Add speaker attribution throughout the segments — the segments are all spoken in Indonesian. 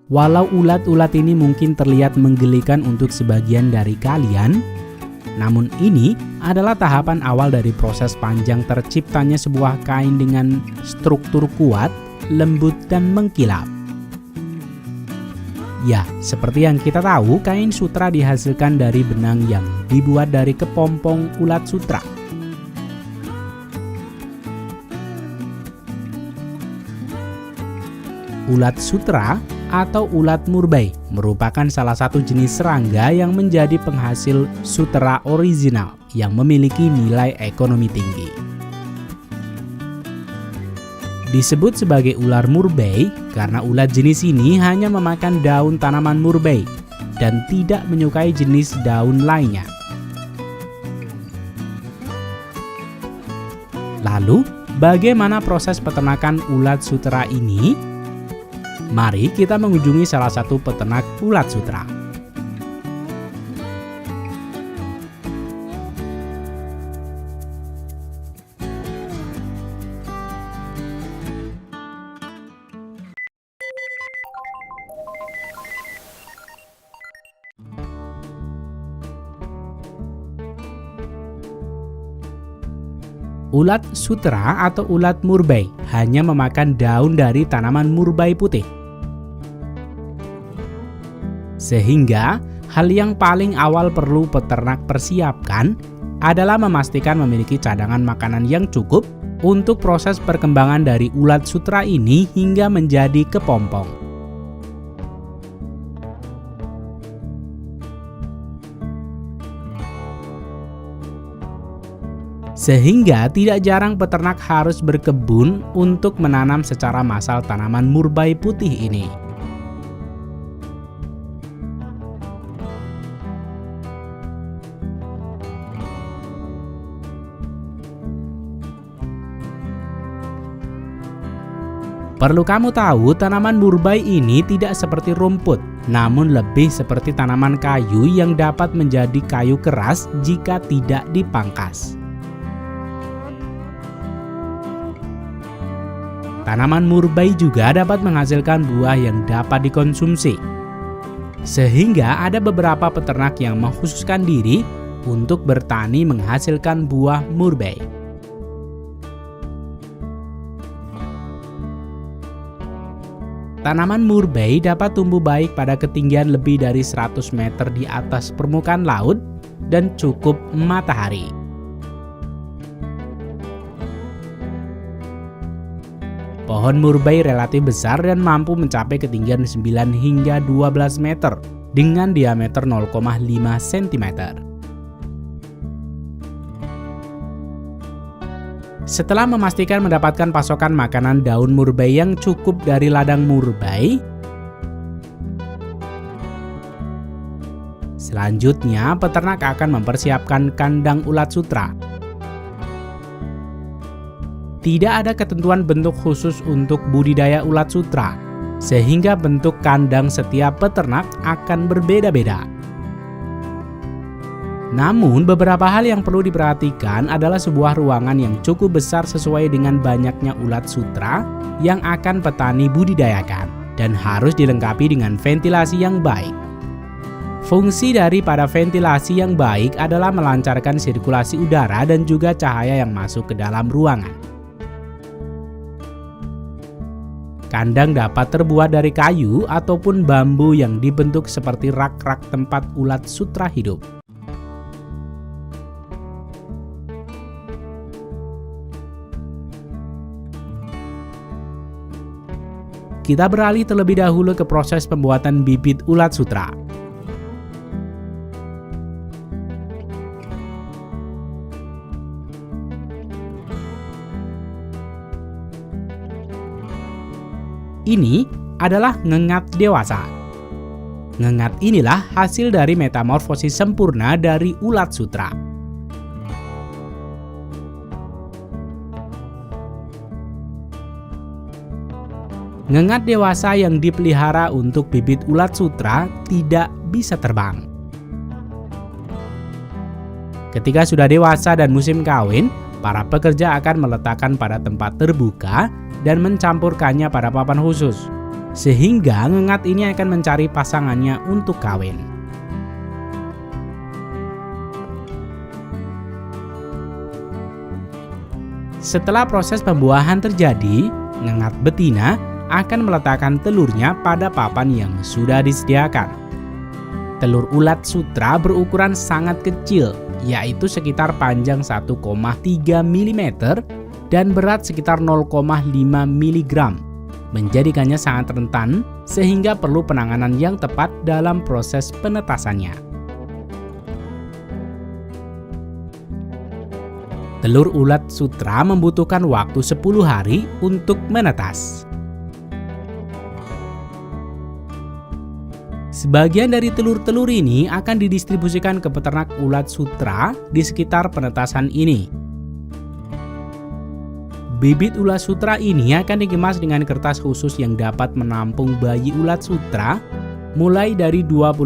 Speaker 1: Walau ulat-ulat ini mungkin terlihat menggelikan untuk sebagian dari kalian, namun ini adalah tahapan awal dari proses panjang terciptanya sebuah kain dengan struktur kuat, lembut, dan mengkilap. Ya, seperti yang kita tahu, kain sutra dihasilkan dari benang yang dibuat dari kepompong ulat sutra. Ulat sutra atau ulat murbei merupakan salah satu jenis serangga yang menjadi penghasil sutera original yang memiliki nilai ekonomi tinggi. Disebut sebagai ular murbei karena ulat jenis ini hanya memakan daun tanaman murbei dan tidak menyukai jenis daun lainnya. Lalu, bagaimana proses peternakan ulat sutera ini? Mari kita mengunjungi salah satu peternak ulat sutra. Ulat sutra atau ulat murbei hanya memakan daun dari tanaman murbei putih. Sehingga, hal yang paling awal perlu peternak persiapkan adalah memastikan memiliki cadangan makanan yang cukup untuk proses perkembangan dari ulat sutra ini hingga menjadi kepompong. Sehingga tidak jarang peternak harus berkebun untuk menanam secara massal tanaman murbei putih ini. Perlu kamu tahu, tanaman murbei ini tidak seperti rumput, namun lebih seperti tanaman kayu yang dapat menjadi kayu keras jika tidak dipangkas. Tanaman murbei juga dapat menghasilkan buah yang dapat dikonsumsi. Sehingga ada beberapa peternak yang mengkhususkan diri untuk bertani menghasilkan buah murbei. Tanaman murbei dapat tumbuh baik pada ketinggian lebih dari 100 meter di atas permukaan laut dan cukup matahari. Pohon murbei relatif besar dan mampu mencapai ketinggian 9 hingga 12 meter dengan diameter 0,5 cm. Setelah memastikan mendapatkan pasokan makanan daun murbei yang cukup dari ladang murbei, selanjutnya peternak akan mempersiapkan kandang ulat sutra. Tidak ada ketentuan bentuk khusus untuk budidaya ulat sutra, sehingga bentuk kandang setiap peternak akan berbeda-beda. Namun, beberapa hal yang perlu diperhatikan adalah sebuah ruangan yang cukup besar sesuai dengan banyaknya ulat sutra yang akan petani budidayakan dan harus dilengkapi dengan ventilasi yang baik. Fungsi daripada ventilasi yang baik adalah melancarkan sirkulasi udara dan juga cahaya yang masuk ke dalam ruangan. Kandang dapat terbuat dari kayu ataupun bambu yang dibentuk seperti rak-rak tempat ulat sutra hidup. Kita beralih terlebih dahulu ke proses pembuatan bibit ulat sutra. Ini adalah ngengat dewasa. Ngengat inilah hasil dari metamorfosis sempurna dari ulat sutra. Ngengat dewasa yang dipelihara untuk bibit ulat sutra tidak bisa terbang. Ketika sudah dewasa dan musim kawin, para pekerja akan meletakkan pada tempat terbuka dan mencampurkannya pada papan khusus. sehingga ngengat ini akan mencari pasangannya untuk kawin. Setelah proses pembuahan terjadi, ngengat betina akan meletakkan telurnya pada papan yang sudah disediakan. Telur ulat sutra berukuran sangat kecil, yaitu sekitar panjang 1,3 mm dan berat sekitar 0,5 mg, menjadikannya sangat rentan sehingga perlu penanganan yang tepat dalam proses penetasannya. Telur ulat sutra membutuhkan waktu 10 hari untuk menetas. Sebagian dari telur-telur ini akan didistribusikan ke peternak ulat sutra di sekitar penetasan ini. Bibit ulat sutra ini akan dikemas dengan kertas khusus yang dapat menampung bayi ulat sutra mulai dari 24.000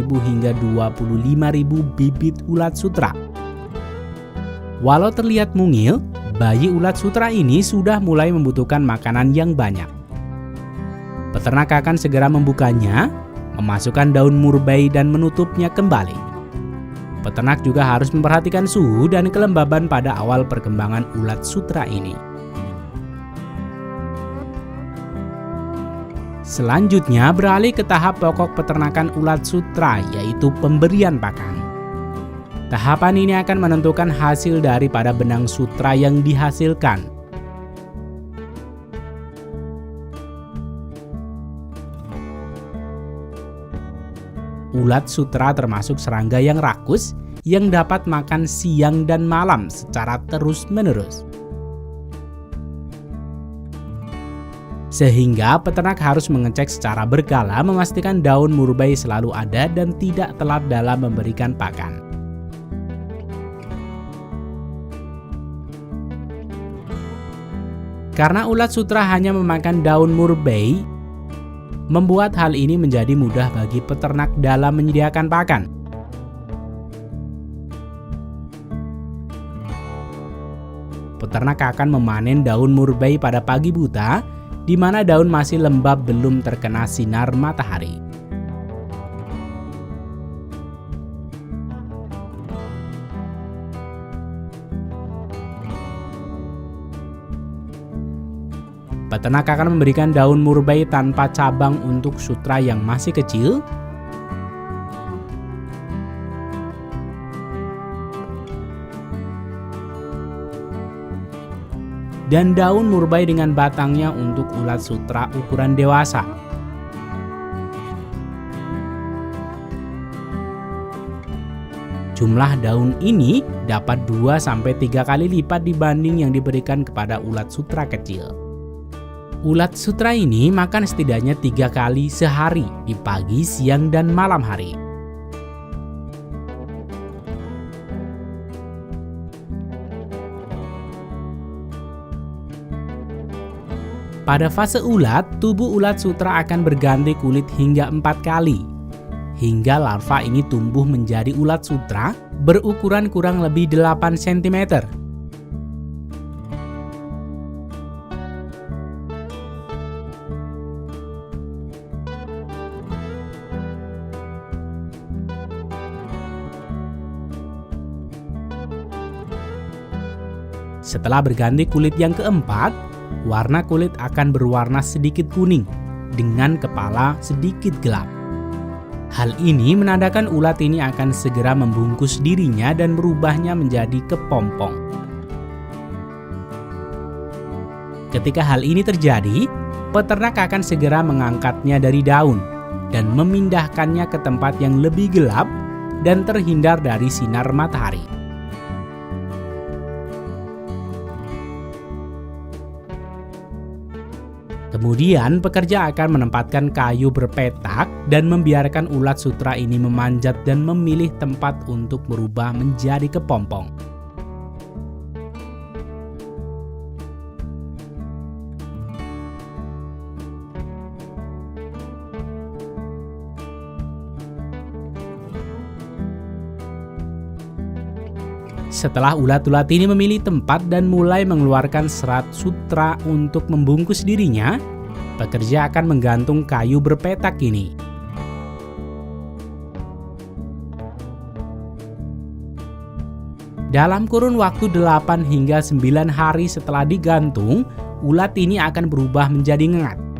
Speaker 1: hingga 25.000 bibit ulat sutra. Walau terlihat mungil, bayi ulat sutra ini sudah mulai membutuhkan makanan yang banyak. Peternak akan segera membukanya, memasukkan daun murbei dan menutupnya kembali. Peternak juga harus memperhatikan suhu dan kelembaban pada awal perkembangan ulat sutra ini. Selanjutnya beralih ke tahap pokok peternakan ulat sutra, yaitu pemberian pakan. Tahapan ini akan menentukan hasil daripada benang sutra yang dihasilkan. Ulat sutra termasuk serangga yang rakus yang dapat makan siang dan malam secara terus-menerus. Sehingga peternak harus mengecek secara berkala memastikan daun murbei selalu ada dan tidak telat dalam memberikan pakan. Karena ulat sutra hanya memakan daun murbei, membuat hal ini menjadi mudah bagi peternak dalam menyediakan pakan. Peternak akan memanen daun murbei pada pagi buta, di mana daun masih lembab belum terkena sinar matahari. Peternak akan memberikan daun murbei tanpa cabang untuk sutra yang masih kecil. Dan daun murbei dengan batangnya untuk ulat sutra ukuran dewasa. Jumlah daun ini dapat 2-3 kali lipat dibanding yang diberikan kepada ulat sutra kecil. Ulat sutra ini makan setidaknya 3 kali sehari, di pagi, siang, dan malam hari. Pada fase ulat, tubuh ulat sutra akan berganti kulit hingga 4 kali, hingga larva ini tumbuh menjadi ulat sutra berukuran kurang lebih 8 cm. Setelah berganti kulit yang keempat, warna kulit akan berwarna sedikit kuning dengan kepala sedikit gelap. Hal ini menandakan ulat ini akan segera membungkus dirinya dan berubahnya menjadi kepompong. Ketika hal ini terjadi, peternak akan segera mengangkatnya dari daun dan memindahkannya ke tempat yang lebih gelap dan terhindar dari sinar matahari. Kemudian pekerja akan menempatkan kayu berpetak dan membiarkan ulat sutra ini memanjat dan memilih tempat untuk berubah menjadi kepompong. Setelah ulat-ulat ini memilih tempat dan mulai mengeluarkan serat sutra untuk membungkus dirinya, Pekerja akan menggantung kayu berpetak ini. Dalam kurun waktu 8 hingga 9 hari setelah digantung, ulat ini akan berubah menjadi ngengat.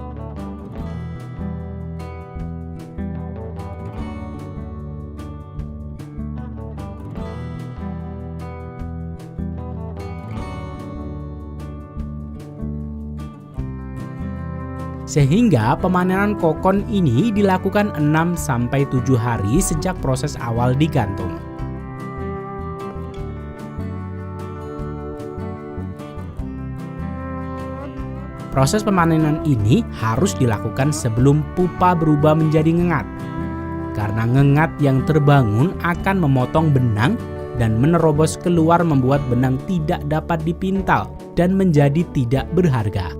Speaker 1: Sehingga pemanenan kokon ini dilakukan 6-7 hari sejak proses awal digantung. Proses pemanenan ini harus dilakukan sebelum pupa berubah menjadi ngengat. Karena ngengat yang terbangun akan memotong benang dan menerobos keluar membuat benang tidak dapat dipintal dan menjadi tidak berharga.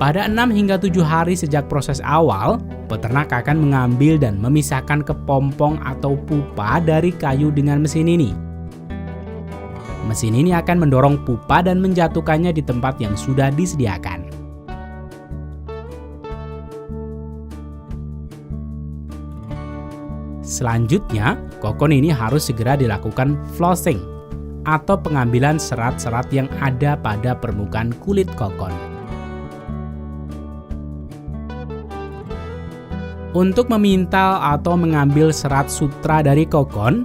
Speaker 1: Pada 6 hingga 7 hari sejak proses awal, peternak akan mengambil dan memisahkan kepompong atau pupa dari kayu dengan mesin ini. Mesin ini akan mendorong pupa dan menjatuhkannya di tempat yang sudah disediakan. Selanjutnya, kokon ini harus segera dilakukan flossing atau pengambilan serat-serat yang ada pada permukaan kulit kokon. Untuk memintal atau mengambil serat sutra dari kokon,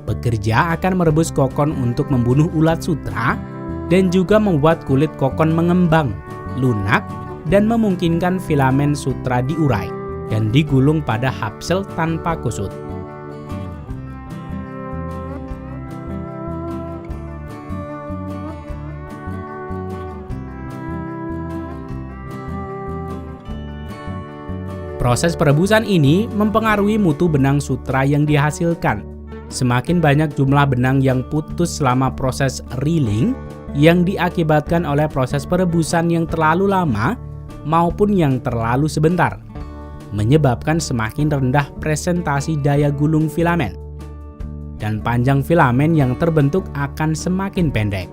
Speaker 1: pekerja akan merebus kokon untuk membunuh ulat sutra dan juga membuat kulit kokon mengembang, lunak, dan memungkinkan filamen sutra diurai dan digulung pada hapsel tanpa kusut. Proses perebusan ini mempengaruhi mutu benang sutra yang dihasilkan. Semakin banyak jumlah benang yang putus selama proses reeling yang diakibatkan oleh proses perebusan yang terlalu lama maupun yang terlalu sebentar, menyebabkan semakin rendah presentasi daya gulung filamen. Dan panjang filamen yang terbentuk akan semakin pendek.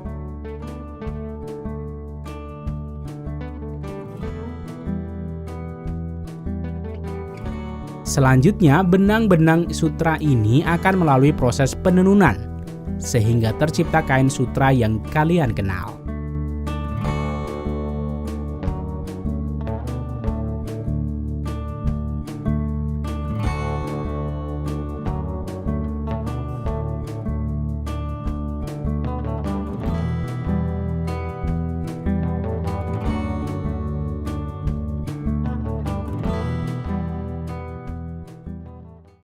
Speaker 1: Selanjutnya, benang-benang sutra ini akan melalui proses penenunan, sehingga tercipta kain sutra yang kalian kenal.